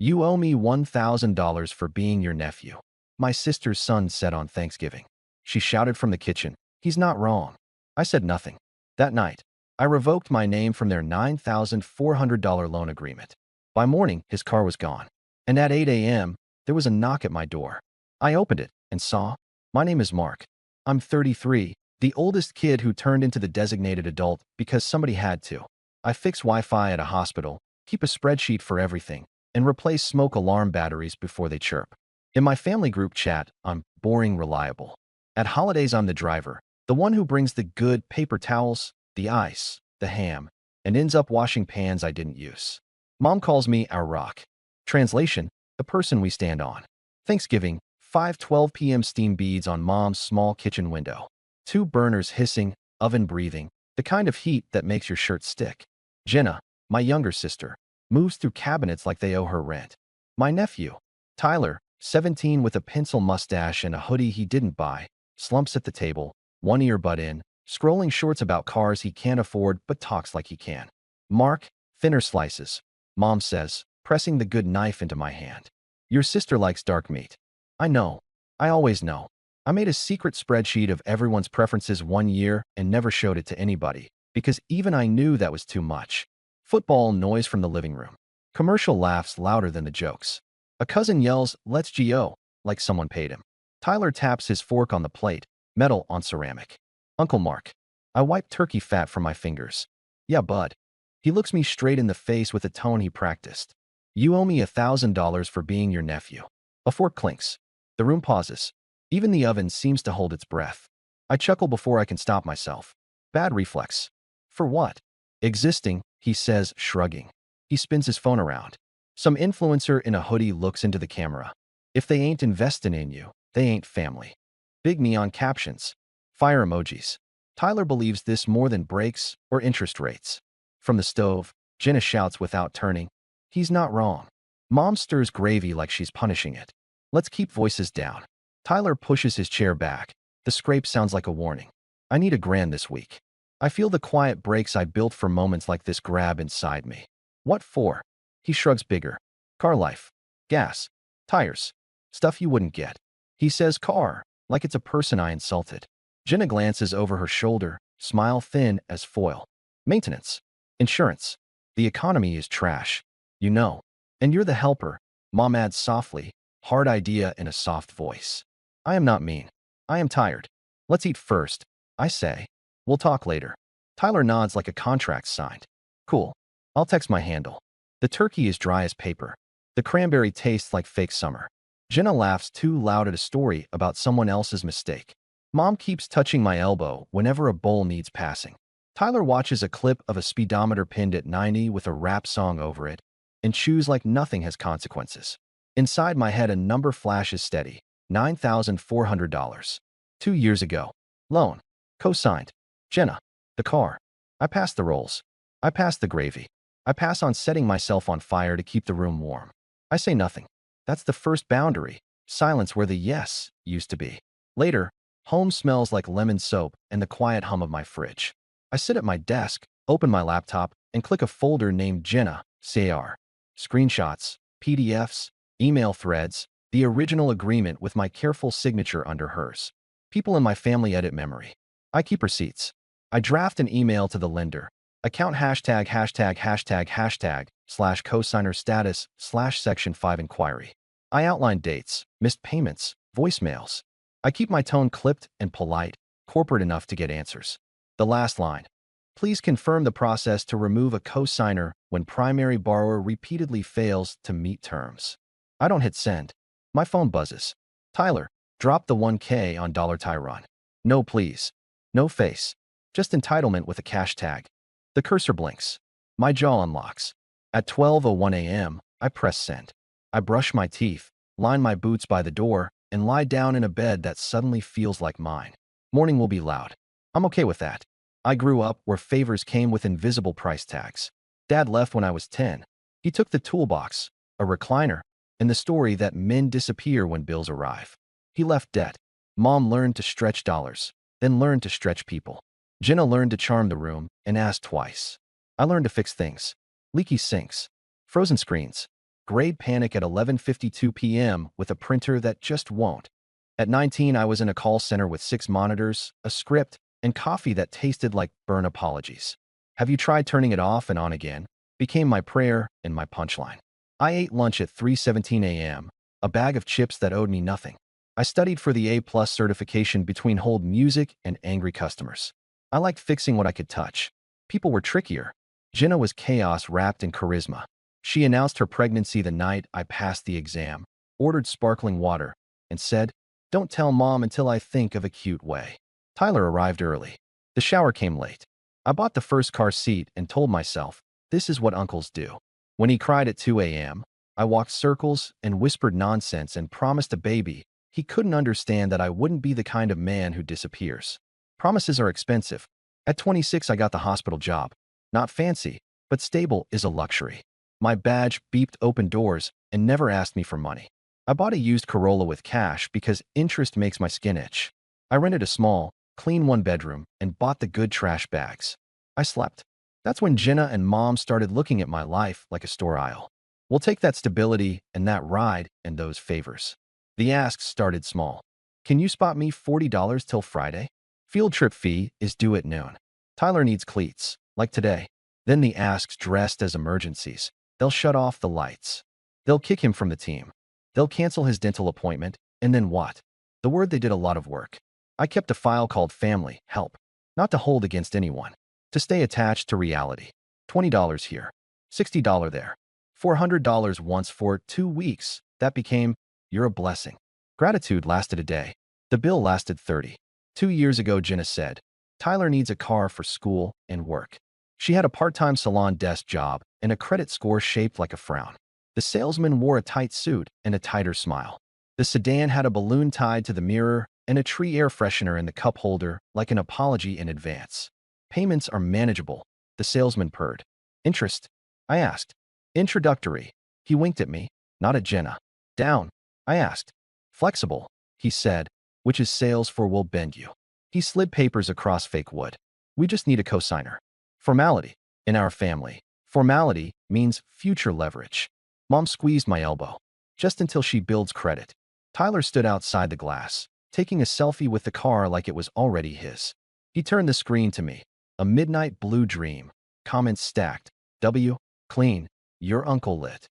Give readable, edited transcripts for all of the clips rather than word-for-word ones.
You owe me $1,000 for being your nephew, my sister's son said on Thanksgiving. She shouted from the kitchen, he's not wrong. I said nothing. That night, I revoked my name from their $9,400 loan agreement. By morning, his car was gone. And at 8 a.m., there was a knock at my door. I opened it and saw, my name is Mark. I'm 33, the oldest kid who turned into the designated adult because somebody had to. I fix Wi-Fi at a hospital, keep a spreadsheet for everything, and replace smoke alarm batteries before they chirp. In my family group chat, I'm boring reliable. At holidays, I'm the driver, the one who brings the good paper towels, the ice, the ham, and ends up washing pans I didn't use. Mom calls me our rock. Translation, the person we stand on. Thanksgiving, 5:12 p.m. steam beads on Mom's small kitchen window. Two burners hissing, oven breathing, the kind of heat that makes your shirt stick. Jenna, my younger sister, moves through cabinets like they owe her rent. My nephew, Tyler, 17 with a pencil mustache and a hoodie he didn't buy, slumps at the table, one earbud in, scrolling shorts about cars he can't afford but talks like he can. Mark, thinner slices, Mom says, pressing the good knife into my hand. Your sister likes dark meat. I know. I always know. I made a secret spreadsheet of everyone's preferences one year and never showed it to anybody, because even I knew that was too much. Football noise from the living room. Commercial laughs louder than the jokes. A cousin yells, "Let's go," like someone paid him. Tyler taps his fork on the plate, metal on ceramic. Uncle Mark. I wipe turkey fat from my fingers. Yeah, bud. He looks me straight in the face with a tone he practiced. You owe me $1,000 for being your nephew. A fork clinks. The room pauses. Even the oven seems to hold its breath. I chuckle before I can stop myself. Bad reflex. For what? Existing, he says, shrugging. He spins his phone around. Some influencer in a hoodie looks into the camera. If they ain't investing in you, they ain't family. Big neon captions. Fire emojis. Tyler believes this more than breaks or interest rates. From the stove, Jenna shouts without turning. He's not wrong. Mom stirs gravy like she's punishing it. Let's keep voices down. Tyler pushes his chair back. The scrape sounds like a warning. I need $1,000 this week. I feel the quiet breaks I built for moments like this grab inside me. What for? He shrugs bigger. Car life. Gas. Tires. Stuff you wouldn't get. He says car, like it's a person I insulted. Jenna glances over her shoulder, smile thin as foil. Maintenance. Insurance. The economy is trash. You know. And you're the helper, Mom adds softly, hard idea in a soft voice. I am not mean. I am tired. Let's eat first, I say. We'll talk later. Tyler nods like a contract signed. Cool. I'll text my handle. The turkey is dry as paper. The cranberry tastes like fake summer. Jenna laughs too loud at a story about someone else's mistake. Mom keeps touching my elbow whenever a bowl needs passing. Tyler watches a clip of a speedometer pinned at 90 with a rap song over it and chews like nothing has consequences. Inside my head, a number flashes steady. $9,400. 2 years ago. Loan. Co-signed. Jenna. The car. I pass the rolls. I pass the gravy. I pass on setting myself on fire to keep the room warm. I say nothing. That's the first boundary. Silence where the yes used to be. Later, home smells like lemon soap and the quiet hum of my fridge. I sit at my desk, open my laptop, and click a folder named Jenna, CAR. Screenshots, PDFs, email threads, the original agreement with my careful signature under hers. People in my family edit memory. I keep receipts. I draft an email to the lender. Account hashtag / cosigner status / section 5 inquiry. I outline dates, missed payments, voicemails. I keep my tone clipped and polite, corporate enough to get answers. The last line. Please confirm the process to remove a cosigner when primary borrower repeatedly fails to meet terms. I don't hit send. My phone buzzes. Tyler, drop the $1K on $Tyron. No, please. No face. Just entitlement with a cash tag. The cursor blinks. My jaw unlocks. At 12:01 a.m., I press send. I brush my teeth, line my boots by the door, and lie down in a bed that suddenly feels like mine. Morning will be loud. I'm okay with that. I grew up where favors came with invisible price tags. Dad left when I was 10. He took the toolbox, a recliner, and the story that men disappear when bills arrive. He left debt. Mom learned to stretch dollars, then learned to stretch people. Jenna learned to charm the room and ask twice. I learned to fix things. Leaky sinks. Frozen screens. Grade panic at 11:52 p.m. with a printer that just won't. At 19, I was in a call center with 6 monitors, a script, and coffee that tasted like burn apologies. Have you tried turning it off and on again? Became my prayer and my punchline. I ate lunch at 3:17 a.m., a bag of chips that owed me nothing. I studied for the A+ certification between hold music and angry customers. I liked fixing what I could touch. People were trickier. Jenna was chaos wrapped in charisma. She announced her pregnancy the night I passed the exam, ordered sparkling water, and said, "Don't tell mom until I think of a cute way." Tyler arrived early. The shower came late. I bought the first car seat and told myself, this is what uncles do. When he cried at 2 a.m., I walked circles and whispered nonsense and promised a baby. He couldn't understand that I wouldn't be the kind of man who disappears. Promises are expensive. At 26, I got the hospital job. Not fancy, but stable is a luxury. My badge beeped open doors and never asked me for money. I bought a used Corolla with cash because interest makes my skin itch. I rented a small, clean one-bedroom and bought the good trash bags. I slept. That's when Jenna and Mom started looking at my life like a store aisle. We'll take that stability and that ride and those favors. The asks started small. Can you spot me $40 till Friday? Field trip fee is due at noon. Tyler needs cleats, like today. Then the asks dressed as emergencies. They'll shut off the lights. They'll kick him from the team. They'll cancel his dental appointment, and then what? The word they did a lot of work. I kept a file called Family Help, not to hold against anyone, to stay attached to reality. $20 here, $60 there, $400 once for 2 weeks. That became, you're a blessing. Gratitude lasted a day. The bill lasted 30. 2 years ago, Jenna said, Tyler needs a car for school and work. She had a part-time salon desk job and a credit score shaped like a frown. The salesman wore a tight suit and a tighter smile. The sedan had a balloon tied to the mirror and a tree air freshener in the cup holder like an apology in advance. Payments are manageable, the salesman purred. Interest? I asked. Introductory. He winked at me, not at Jenna. Down? I asked. Flexible, he said, which is sales for we'll bend you. He slid papers across fake wood. We just need a cosigner. Formality. In our family, formality means future leverage. Mom squeezed my elbow. Just until she builds credit. Tyler stood outside the glass, taking a selfie with the car like it was already his. He turned the screen to me. A midnight blue dream. Comments stacked. W. Clean. Your uncle lit.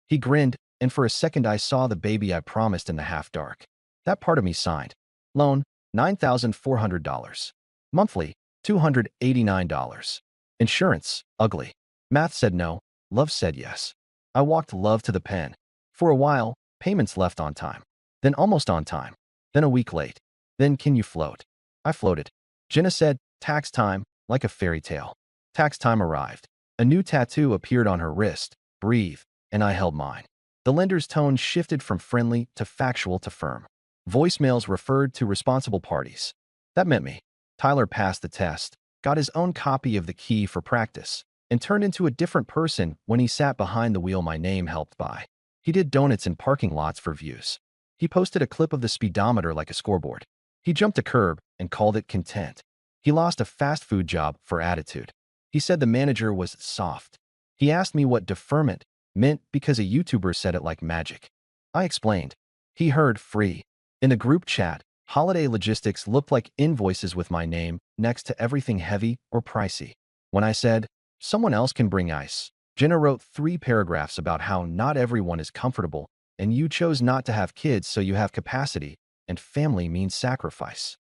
He grinned, and for a second I saw the baby I promised in the half-dark. That part of me signed. Loan, $9,400. Monthly, $289. Insurance, ugly. Math said no. Love said yes. I walked love to the pen. For a while, payments left on time. Then almost on time. Then a week late. Then can you float? I floated. Jenna said, tax time, like a fairy tale. Tax time arrived. A new tattoo appeared on her wrist. Breathe. And I held mine. The lender's tone shifted from friendly to factual to firm. Voicemails referred to responsible parties. That meant me. Tyler passed the test, got his own copy of the key for practice, and turned into a different person when he sat behind the wheel my name helped by. He did donuts in parking lots for views. He posted a clip of the speedometer like a scoreboard. He jumped a curb and called it content. He lost a fast food job for attitude. He said the manager was soft. He asked me what deferment meant because a YouTuber said it like magic. I explained. He heard free. In the group chat, holiday logistics looked like invoices with my name next to everything heavy or pricey. When I said, someone else can bring ice, Jenna wrote 3 paragraphs about how not everyone is comfortable and you chose not to have kids so you have capacity, and family means sacrifice.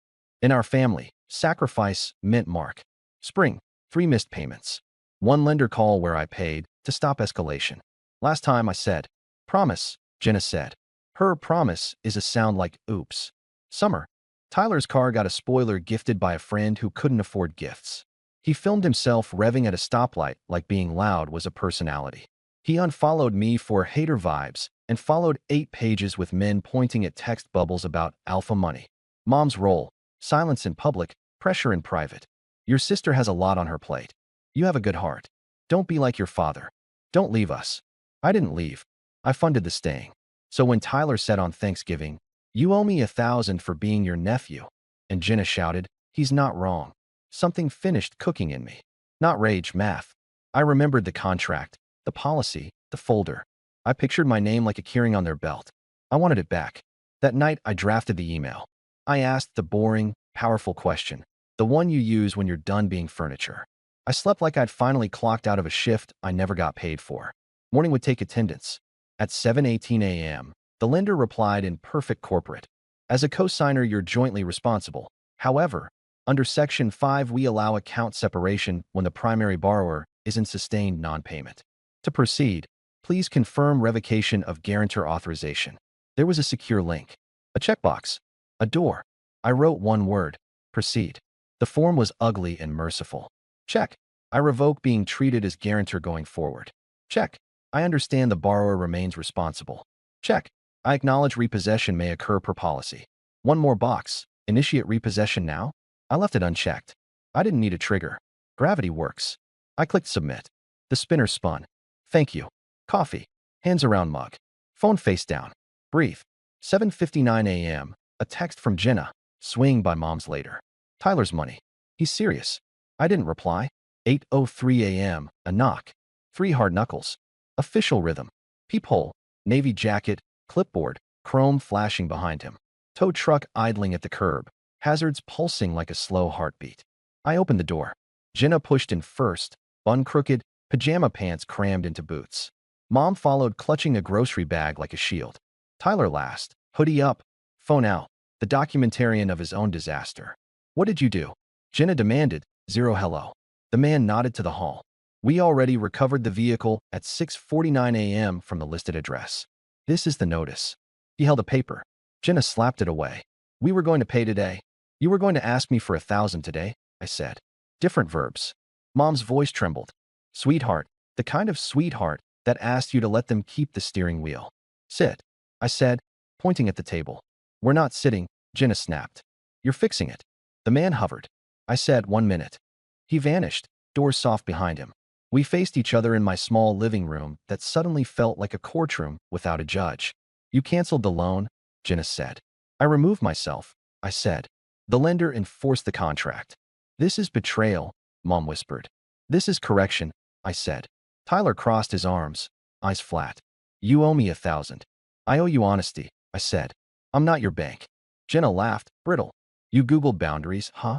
In our family, sacrifice meant Mark. Spring, 3 missed payments. 1 lender call where I paid to stop escalation. Last time I said, promise, Jenna said. Her promise is a sound like oops. Summer. Tyler's car got a spoiler gifted by a friend who couldn't afford gifts. He filmed himself revving at a stoplight like being loud was a personality. He unfollowed me for hater vibes and followed 8 pages with men pointing at text bubbles about alpha money. Mom's role, silence in public, pressure in private. Your sister has a lot on her plate. You have a good heart. Don't be like your father. Don't leave us. I didn't leave. I funded the staying. So when Tyler said on Thanksgiving, you owe me $1,000 for being your nephew, and Jenna shouted, he's not wrong. Something finished cooking in me. Not rage, math. I remembered the contract, the policy, the folder. I pictured my name like a keyring on their belt. I wanted it back. That night, I drafted the email. I asked the boring, powerful question, the one you use when you're done being furniture. I slept like I'd finally clocked out of a shift I never got paid for. Morning would take attendance. At 7:18 a.m., the lender replied in perfect corporate. As a co-signer, you're jointly responsible. However, under Section 5, we allow account separation when the primary borrower is in sustained non-payment. To proceed, please confirm revocation of guarantor authorization. There was a secure link, a checkbox, a door. I wrote one word, proceed. The form was ugly and merciful. Check. I revoke being treated as guarantor going forward. Check. I understand the borrower remains responsible. Check. I acknowledge repossession may occur per policy. One more box. Initiate repossession now? I left it unchecked. I didn't need a trigger. Gravity works. I clicked submit. The spinner spun. Thank you. Coffee. Hands around mug. Phone face down. Breathe. 7:59 a.m. A text from Jenna. Swing by mom's later. Tyler's money. He's serious. I didn't reply. 8:03 a.m. A knock. 3 hard knuckles. Official rhythm. Peephole. Navy jacket. Clipboard. Chrome flashing behind him. Tow truck idling at the curb. Hazards pulsing like a slow heartbeat. I opened the door. Jenna pushed in first. Bun crooked. Pajama pants crammed into boots. Mom followed, clutching a grocery bag like a shield. Tyler last. Hoodie up. Phone out. The documentarian of his own disaster. What did you do? Jenna demanded. 0 hello. The man nodded to the hall. We already recovered the vehicle at 6:49 a.m. from the listed address. This is the notice. He held a paper. Jenna slapped it away. We were going to pay today. You were going to ask me for 1,000 today, I said. Different verbs. Mom's voice trembled. Sweetheart, the kind of sweetheart that asked you to let them keep the steering wheel. Sit, I said, pointing at the table. We're not sitting, Jenna snapped. You're fixing it. The man hovered. I said, 1 minute. He vanished, doors soft behind him. We faced each other in my small living room that suddenly felt like a courtroom without a judge. You canceled the loan, Jenna said. I removed myself, I said. The lender enforced the contract. This is betrayal, Mom whispered. This is correction, I said. Tyler crossed his arms, eyes flat. You owe me 1,000. I owe you honesty, I said. I'm not your bank. Jenna laughed, brittle. You Googled boundaries, huh?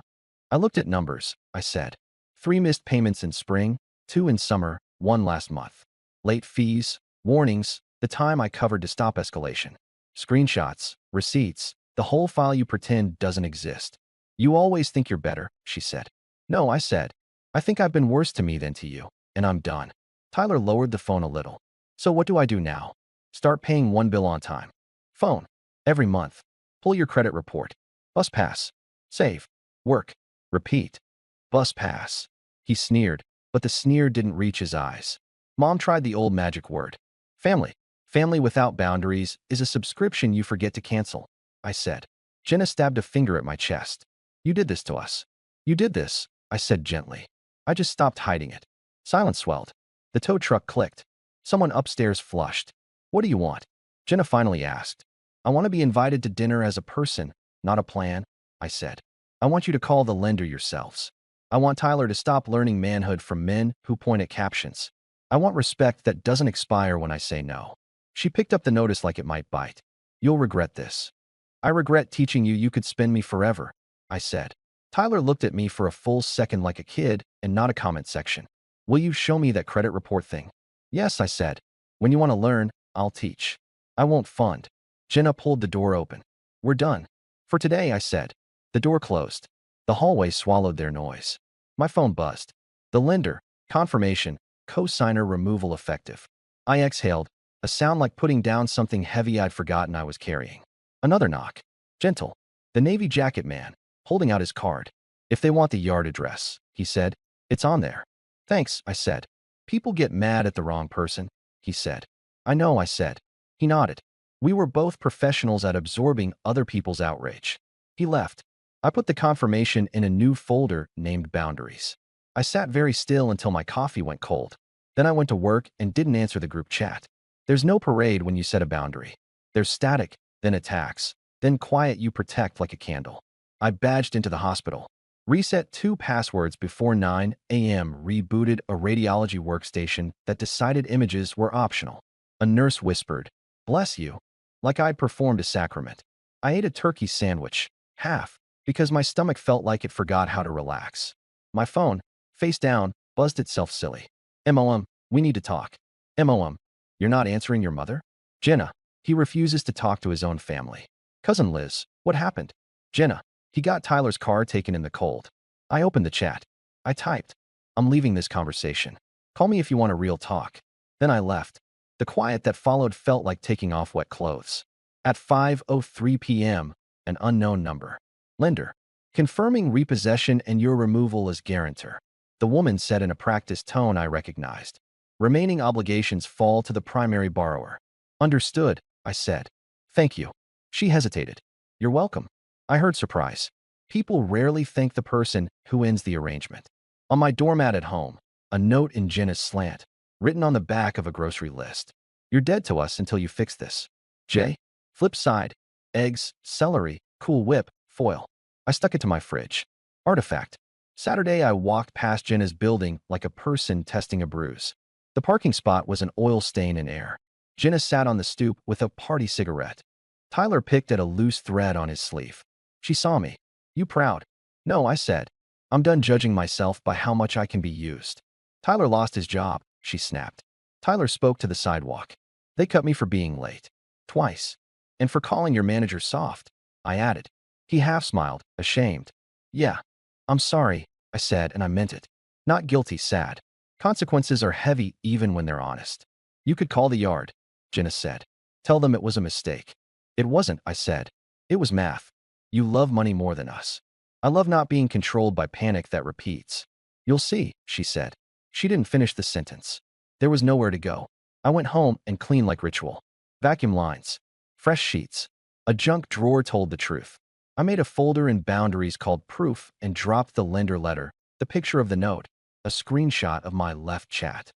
I looked at numbers, I said. 3 missed payments in spring, 2 in summer, 1 last month. Late fees, warnings, the time I covered to stop escalation. Screenshots, receipts, the whole file you pretend doesn't exist. You always think you're better, she said. No, I said. I think I've been worse to me than to you, and I'm done. Tyler lowered the phone a little. So what do I do now? Start paying 1 bill on time. Phone. Every month. Pull your credit report. Bus pass. Save. Work. Repeat. Bus pass. He sneered, but the sneer didn't reach his eyes. Mom tried the old magic word. Family. Family without boundaries is a subscription you forget to cancel, I said. Jenna stabbed a finger at my chest. You did this to us. You did this, I said gently. I just stopped hiding it. Silence swelled. The tow truck clicked. Someone upstairs flushed. What do you want? Jenna finally asked. I want to be invited to dinner as a person, not a plan, I said. I want you to call the lender yourselves. I want Tyler to stop learning manhood from men who point at captions. I want respect that doesn't expire when I say no. She picked up the notice like it might bite. You'll regret this. I regret teaching you could spend me forever, I said. Tyler looked at me for a full second like a kid and not a comment section. Will you show me that credit report thing? Yes, I said. When you want to learn, I'll teach. I won't fund. Jenna pulled the door open. We're done. For today, I said. The door closed. The hallway swallowed their noise. My phone buzzed. The lender, confirmation, co-signer removal effective. I exhaled, a sound like putting down something heavy I'd forgotten I was carrying. Another knock. Gentle. The Navy jacket man, holding out his card. If they want the yard address, he said. It's on there. Thanks, I said. People get mad at the wrong person, he said. I know, I said. He nodded. We were both professionals at absorbing other people's outrage. He left. I put the confirmation in a new folder named Boundaries. I sat very still until my coffee went cold. Then I went to work and didn't answer the group chat. There's no parade when you set a boundary. There's static, then attacks, then quiet you protect like a candle. I badged into the hospital. Reset 2 passwords before 9 a.m. Rebooted a radiology workstation that decided images were optional. A nurse whispered, "Bless you," like I'd performed a sacrament. I ate a turkey sandwich, half, because my stomach felt like it forgot how to relax. My phone, face down, buzzed itself silly. "MOM, we need to talk." "MOM, you're not answering your mother?" "Jenna, he refuses to talk to his own family." "Cousin Liz, what happened?" "Jenna, he got Tyler's car taken in the cold." I opened the chat. I typed, "I'm leaving this conversation. Call me if you want a real talk." Then I left. The quiet that followed felt like taking off wet clothes. At 5:03 p.m., an unknown number. "Lender, confirming repossession and your removal as guarantor." The woman said in a practiced tone I recognized. "Remaining obligations fall to the primary borrower." "Understood," I said. "Thank you." She hesitated. "You're welcome." I heard surprise. People rarely thank the person who ends the arrangement. On my doormat at home, a note in Jenna's slant, written on the back of a grocery list. "You're dead to us until you fix this. J." Flip side, eggs, celery, Cool Whip, foil. I stuck it to my fridge. Artifact. Saturday, I walked past Jenna's building like a person testing a bruise. The parking spot was an oil stain in air. Jenna sat on the stoop with a party cigarette. Tyler picked at a loose thread on his sleeve. She saw me. "You proud?" "No," I said. "I'm done judging myself by how much I can be used." "Tyler lost his job," she snapped. Tyler spoke to the sidewalk. "They cut me for being late. Twice. And for calling your manager soft," I added. He half smiled, ashamed. "Yeah. I'm sorry," I said, and I meant it. Not guilty, sad. Consequences are heavy even when they're honest. "You could call the yard," Jenna said. "Tell them it was a mistake." "It wasn't," I said. "It was math. You love money more than us." "I love not being controlled by panic that repeats." "You'll see," she said. She didn't finish the sentence. There was nowhere to go. I went home and cleaned like ritual. Vacuum lines. Fresh sheets. A junk drawer told the truth. I made a folder in Boundaries called Proof and dropped the lender letter, the picture of the note, a screenshot of my left chat.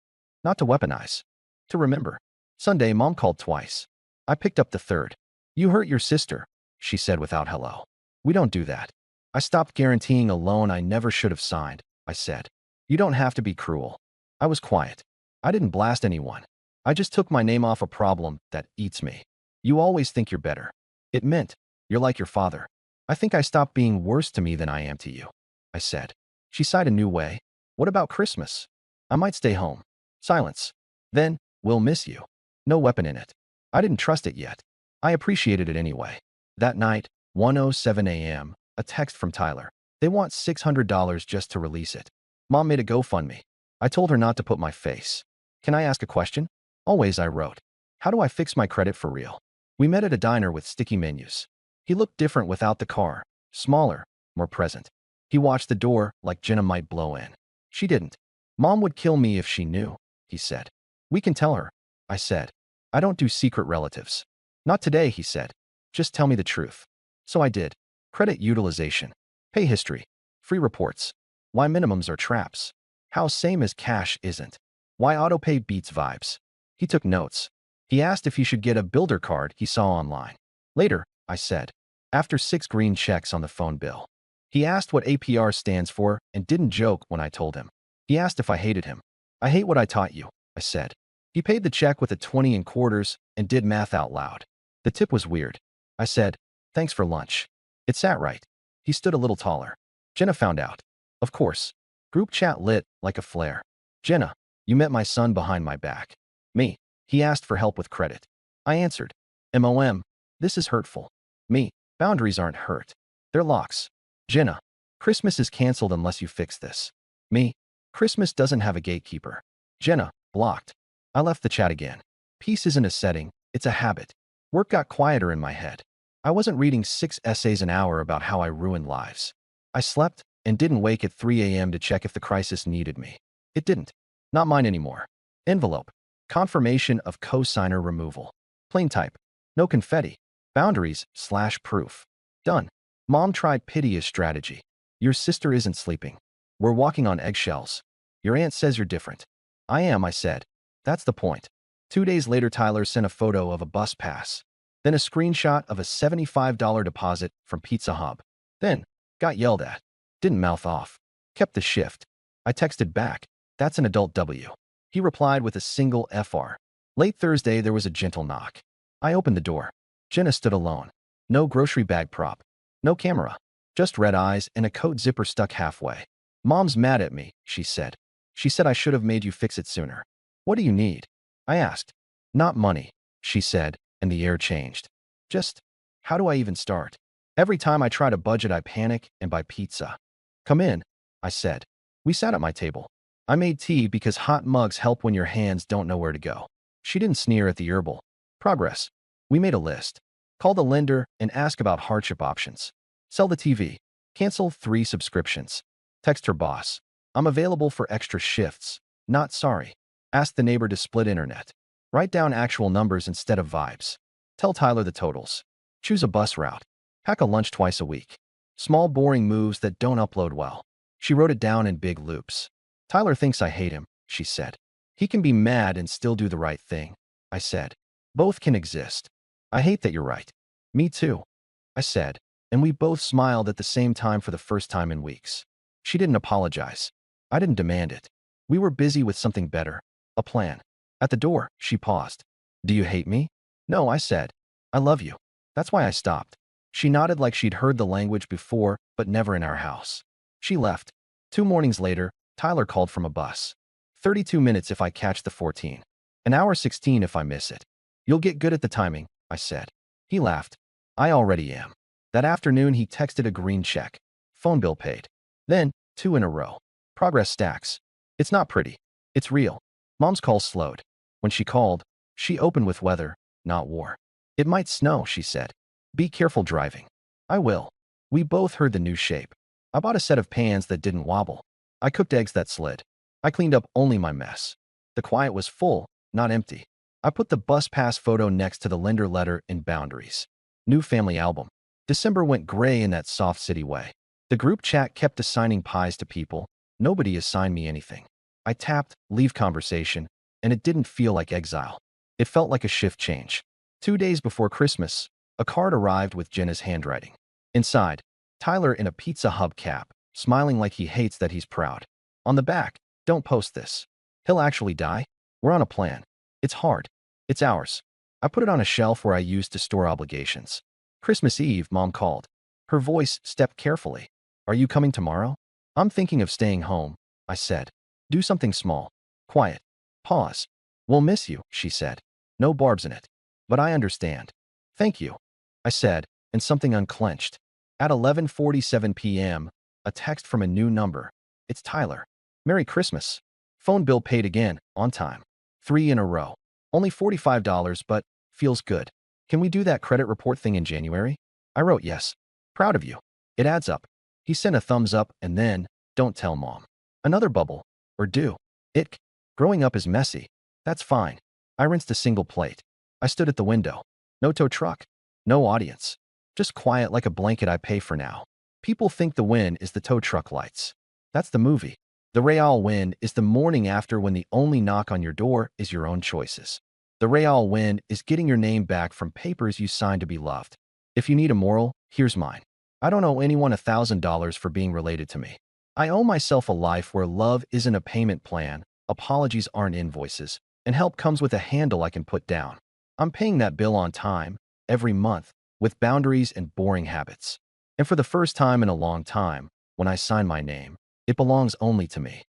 Not to weaponize. To remember. Sunday, Mom called twice. I picked up the third. "You hurt your sister," she said without hello. "We don't do that." "I stopped guaranteeing a loan I never should have signed," I said. "You don't have to be cruel." I was quiet. I didn't blast anyone. I just took my name off a problem that eats me. "You always think you're better." It meant, "You're like your father." "I think I stopped being worse to me than I am to you," I said. She sighed a new way. "What about Christmas?" "I might stay home." Silence. Then, "We'll miss you." No weapon in it. I didn't trust it yet. I appreciated it anyway. That night, 1:07 a.m., a text from Tyler. "They want $600 just to release it." Mom made a GoFundMe. I told her not to put my face. "Can I ask a question?" "Always," I wrote. "How do I fix my credit for real?" We met at a diner with sticky menus. He looked different without the car. Smaller, more present. He watched the door like Jenna might blow in. She didn't. "Mom would kill me if she knew," he said. "We can tell her," I said. "I don't do secret relatives." "Not today," he said. "Just tell me the truth." So I did. Credit utilization. Pay history. Free reports. Why minimums are traps. How same as cash isn't. Why autopay beats vibes. He took notes. He asked if he should get a builder card he saw online. "Later," I said, after 6 green checks on the phone bill. He asked what APR stands for and didn't joke when I told him. He asked if I hated him. "I hate what I taught you," I said. He paid the check with a 20 in quarters and did math out loud. The tip was weird. I said, "Thanks for lunch." It sat right. He stood a little taller. Jenna found out. Of course. Group chat lit like a flare. "Jenna, you met my son behind my back." "Me." He asked for help with credit. I answered, "MOM, this is hurtful." "Me." Boundaries aren't hurt. They're locks." Jenna, "Christmas is canceled unless you fix this." "Me." "Christmas doesn't have a gatekeeper." Jenna, blocked. I left the chat again. Peace isn't a setting, it's a habit. Work got quieter in my head. I wasn't reading 6 essays an hour about how I ruined lives. I slept and didn't wake at 3 a.m. to check if the crisis needed me. It didn't. Not mine anymore. Envelope. Confirmation of cosigner removal. Plain type. No confetti. Boundaries/proof. Done. Mom tried pity as strategy. "Your sister isn't sleeping. We're walking on eggshells. Your aunt says you're different." "I am," I said. "That's the point." 2 days later, Tyler sent a photo of a bus pass. Then a screenshot of a $75 deposit from Pizza Hub. Then, got yelled at. Didn't mouth off. Kept the shift. I texted back, "That's an adult W." He replied with a single FR. Late Thursday, there was a gentle knock. I opened the door. Jenna stood alone. No grocery bag prop. No camera. Just red eyes and a coat zipper stuck halfway. "Mom's mad at me," she said. "She said I should have made you fix it sooner." "What do you need?" I asked. "Not money," she said, and the air changed. "Just, how do I even start? Every time I try to budget, I panic and buy pizza." "Come in," I said. We sat at my table. I made tea because hot mugs help when your hands don't know where to go. She didn't sneer at the herbal. Progress. We made a list. Call the lender and ask about hardship options. Sell the TV. Cancel 3 subscriptions. Text her boss. "I'm available for extra shifts. Not sorry." Ask the neighbor to split internet. Write down actual numbers instead of vibes. Tell Tyler the totals. Choose a bus route. Pack a lunch twice a week. Small boring moves that don't upload well. She wrote it down in big loops. "Tyler thinks I hate him," she said. "He can be mad and still do the right thing," I said. "Both can exist." "I hate that you're right." "Me too," I said, and we both smiled at the same time for the first time in weeks. She didn't apologize. I didn't demand it. We were busy with something better, a plan. At the door, she paused. "Do you hate me?" "No," I said. "I love you. That's why I stopped." She nodded like she'd heard the language before, but never in our house. She left. 2 mornings later, Tyler called from a bus. 32 minutes if I catch the 14. An hour 16 if I miss it. "You'll get good at the timing," I said. He laughed. "I already am." That afternoon, he texted a green check. Phone bill paid. Then, 2 in a row. Progress stacks. It's not pretty. It's real. Mom's call slowed. When she called, she opened with weather, not war. "It might snow," she said. "Be careful driving." "I will." We both heard the new shape. I bought a set of pans that didn't wobble. I cooked eggs that slid. I cleaned up only my mess. The quiet was full, not empty. I put the bus pass photo next to the lender letter in boundaries. New family album. December went gray in that soft city way. The group chat kept assigning pies to people. Nobody assigned me anything. I tapped leave conversation, and it didn't feel like exile. It felt like a shift change. 2 days before Christmas, a card arrived with Jenna's handwriting. Inside, Tyler in a Pizza Hub cap, smiling like he hates that he's proud. On the back, "Don't post this. He'll actually die. We're on a plan. It's hard. It's ours." I put it on a shelf where I used to store obligations. Christmas Eve, Mom called. Her voice stepped carefully. "Are you coming tomorrow?" "I'm thinking of staying home," I said. "Do something small. Quiet." Pause. "We'll miss you," she said. "No barbs in it. But I understand." "Thank you," I said, and something unclenched. At 11:47 p.m., a text from a new number. "It's Tyler. Merry Christmas." Phone bill paid again, on time. 3 in a row. Only $45, but feels good. "Can we do that credit report thing in January?" I wrote yes. "Proud of you. It adds up." He sent a thumbs up and then, "Don't tell Mom." Another bubble. Or do. Ick. Growing up is messy. That's fine. I rinsed a single plate. I stood at the window. No tow truck. No audience. Just quiet like a blanket I pay for now. People think the win is the tow truck lights. That's the movie. The real win is the morning after when the only knock on your door is your own choices. The real win is getting your name back from papers you signed to be loved. If you need a moral, here's mine. I don't owe anyone $1,000 for being related to me. I owe myself a life where love isn't a payment plan, apologies aren't invoices, and help comes with a handle I can put down. I'm paying that bill on time, every month, with boundaries and boring habits. And for the first time in a long time, when I sign my name, it belongs only to me.